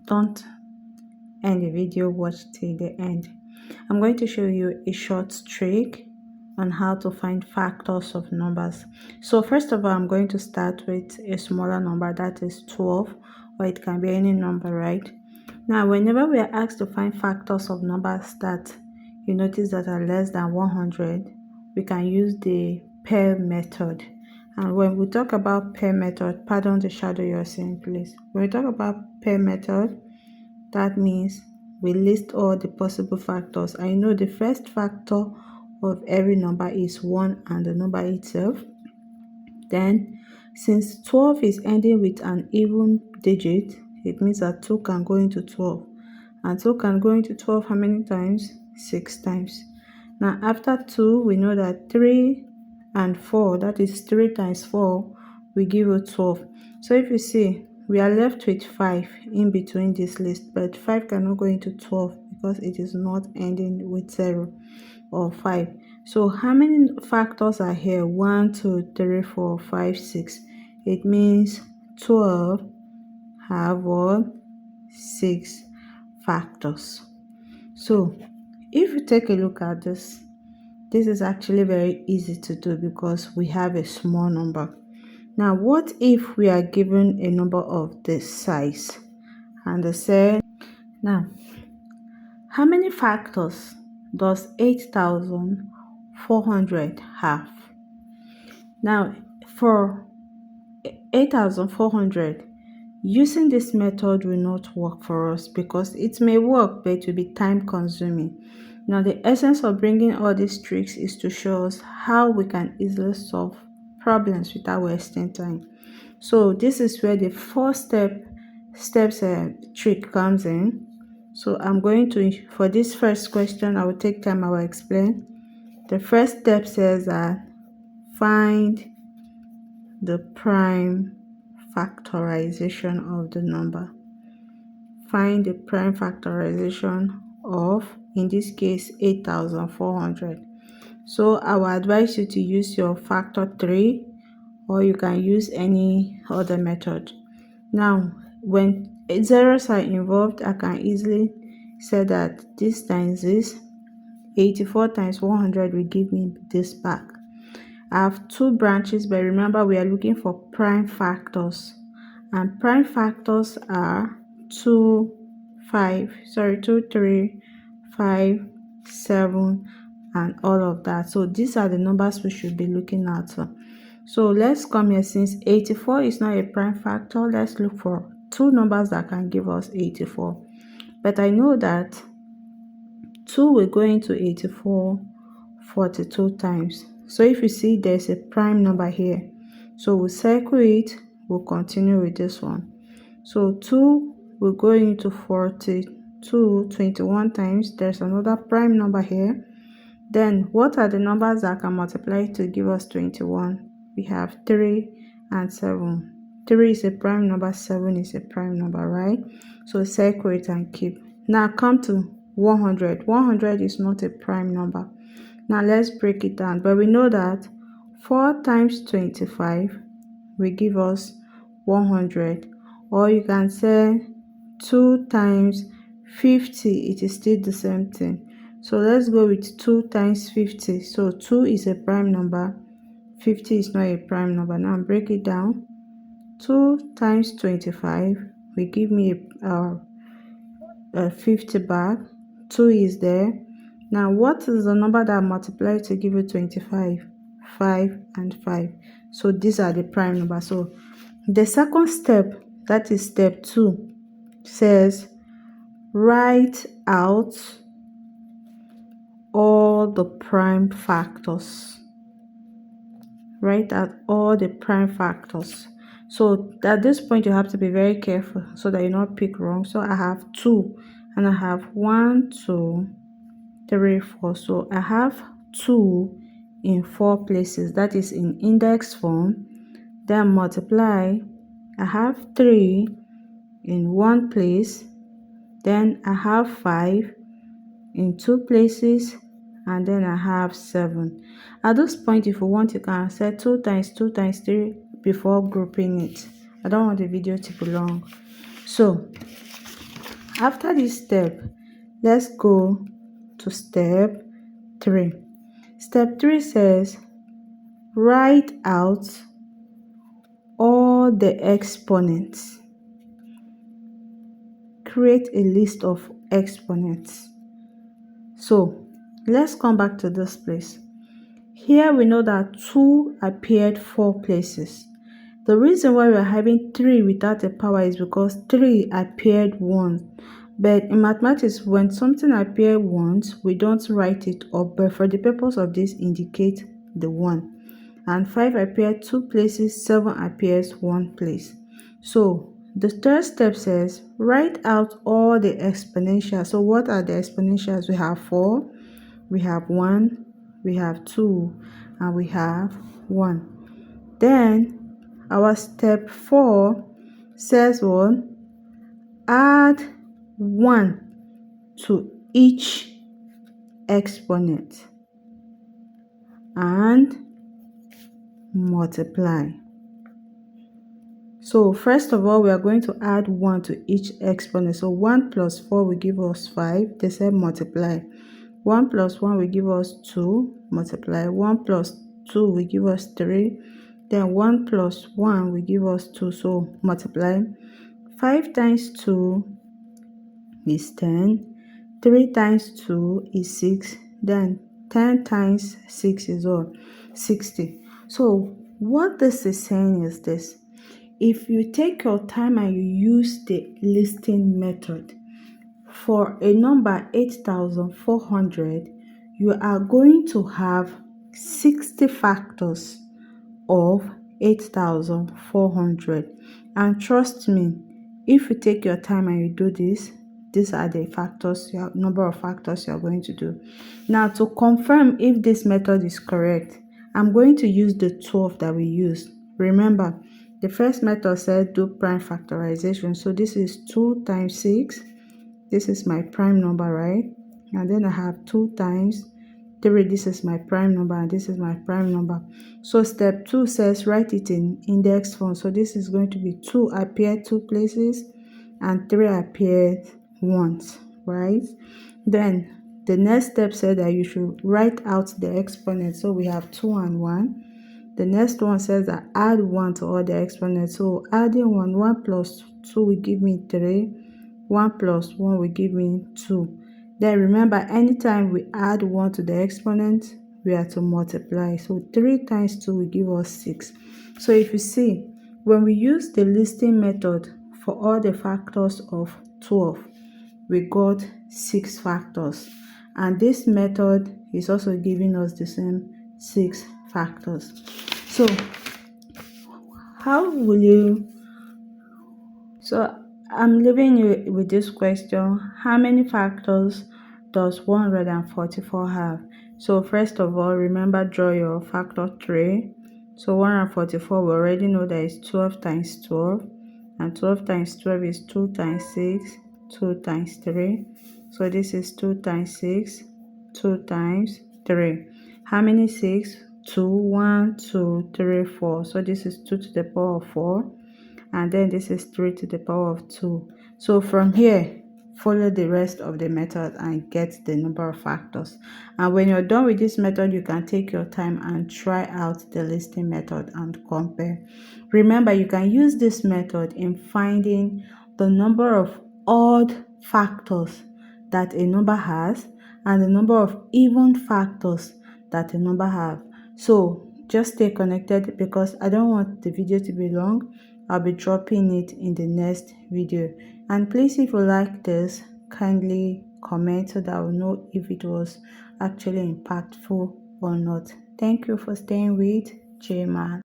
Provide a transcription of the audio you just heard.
don't end the video, watch till the end. I'm going to show you a short trick on how to find factors of numbers. So first of all, I'm going to start with a smaller number, that is 12, or it can be any number, right? Now whenever we are asked to find factors of numbers that you notice that are less than 100, we can use the pair method. And when we talk about pair method, pardon the shadow you're seeing, please. When we talk about pair method, that means we list all the possible factors. I know the first factor of every number is 1 and the number itself. Then, since 12 is ending with an even digit, it means that 2 can go into 12. And 2 can go into 12 how many times? 6 times. Now, after 2, we know that 3 and 4, that is 3 times 4, we give you 12. So if you see, we are left with 5 in between this list, but 5 cannot go into 12 because it is not ending with 0 or 5. So how many factors are here? 1, 2, 3, 4, 5, 6. It means 12 have what? 6 factors. So if you take a look at this is actually very easy to do because we have a small number. Now what if we are given a number of this size and they say, now how many factors does 8,400 have? Now for 8,400, using this method will not work for us because it may work, but it will be time consuming. Now the essence of bringing all these tricks is to show us how we can easily solve problems without wasting time. So this is where the 4-steps trick comes in. So I'm going to, for this first question, I will take time, I will explain. The first step says that find the prime factorization of the number. Find the prime factorization of, in this case, 8,400. So I will advise you to use your factor 3, or you can use any other method. Now when zeros are involved, I can easily say that this times this, 84 times 100 will give me this back. I have 2 branches, but remember we are looking for prime factors, and prime factors are 2, 3, 5, 7, and all of that. So these are the numbers we should be looking at. So let's come here. Since 84 is not a prime factor, let's look for 2 numbers that can give us 84. But I know that 2 will go into 84 42 times. So if you see there's a prime number here, so we'll circle it, we'll continue with this one. So 2 will go into 42 21 times. There's another prime number here. Then what are the numbers that can multiply to give us 21? We have 3 and 7. 3 is a prime number, 7 is a prime number, right? So circle it and keep. Now come to 100. 100 is not a prime number. Now let's break it down. But we know that 4 times 25 will give us 100. Or you can say 2 times 50, it is still the same thing. So let's go with 2 times 50. So 2 is a prime number, 50 is not a prime number. Now break it down. 2 times 25 will give me a 50 back. 2 is there. Now what is the number that multiplied to give you 25? 5 and 5. So these are the prime numbers. So the second step, that is step 2, says write out all the prime factors. Write out all the prime factors. So at this point you have to be very careful so that you not pick wrong. So I have 2 and I have 1, 2, 3, 4. So I have 2 in 4 places, that is in index form. Then multiply, I have 3 in 1 place. Then I have 5 in 2 places, and then I have 7. At this point, if you want, you can set 2 times 2 times 3 before grouping it. I don't want the video to be long. So After this step, let's go to step 3. Step 3 says write out all the exponents. Create a list of exponents. So let's come back to this place. Here we know that 2 appeared 4 places. The reason why we're having 3 without a power is because 3 appeared once. But in mathematics, when something appears once, we don't write it up, but for the purpose of this, indicate the 1. And 5 appeared 2 places, 7 appears 1 place. So the third step says write out all the exponentials. So what are the exponentials? We have 4, we have 1, we have 2, and we have 1. Then our step 4 says what? Add 1 to each exponent and multiply. So first of all, we are going to add 1 to each exponent. So 1 plus 4 will give us 5. They said multiply. 1 plus 1 will give us 2. Multiply. 1 plus 2 will give us 3. Then 1 plus 1 will give us 2. So multiply. 5 times 2 is 10. 3 times 2 is 6. Then 10 times 6 is what? 60. So what this is saying is this. If you take your time and you use the listing method, for a number 8,400, you are going to have 60 factors of 8,400. And trust me, if you take your time and you do this, these are the factors, number of factors you are going to do. Now, to confirm if this method is correct, I'm going to use the 12 that we used. Remember, the first method said do prime factorization. So this is 2 times 6. This is my prime number, right? And then I have 2 times 3. This is my prime number, and this is my prime number. So step 2 says write it in index form. So this is going to be 2 appeared 2 places and 3 appeared once, right? Then the next step said that you should write out the exponents. So we have 2 and 1. The next one says that add 1 to all the exponents. So adding 1 plus 2 will give me 3. 1 plus 1 will give me 2. Then remember, anytime we add 1 to the exponent, we are to multiply. So 3 times 2 will give us 6. So if you see, when we use the listing method for all the factors of 12, we got 6 factors. And this method is also giving us the same 6 factors. So how will you So I'm leaving you with this question. How many factors does 144 have? So first of all, remember, draw your factor tree. So 144, we already know that it's 12 times 12. And 12 times 12 is 2 times 6, 2 times 3. So this is 2 times 6, 2 times 3. How many 6? 2, 1, 2, 3, 4. So this is 2 to the power of 4. And then this is 3 to the power of 2. So from here, follow the rest of the method and get the number of factors. And when you're done with this method, you can take your time and try out the listing method and compare. Remember, you can use this method in finding the number of odd factors that a number has and the number of even factors that a number have. So just stay connected because I don't want the video to be long. I'll be dropping it in the next video. And please, if you like this, kindly comment so that I'll know if it was actually impactful or not. Thank you for staying with J-Man.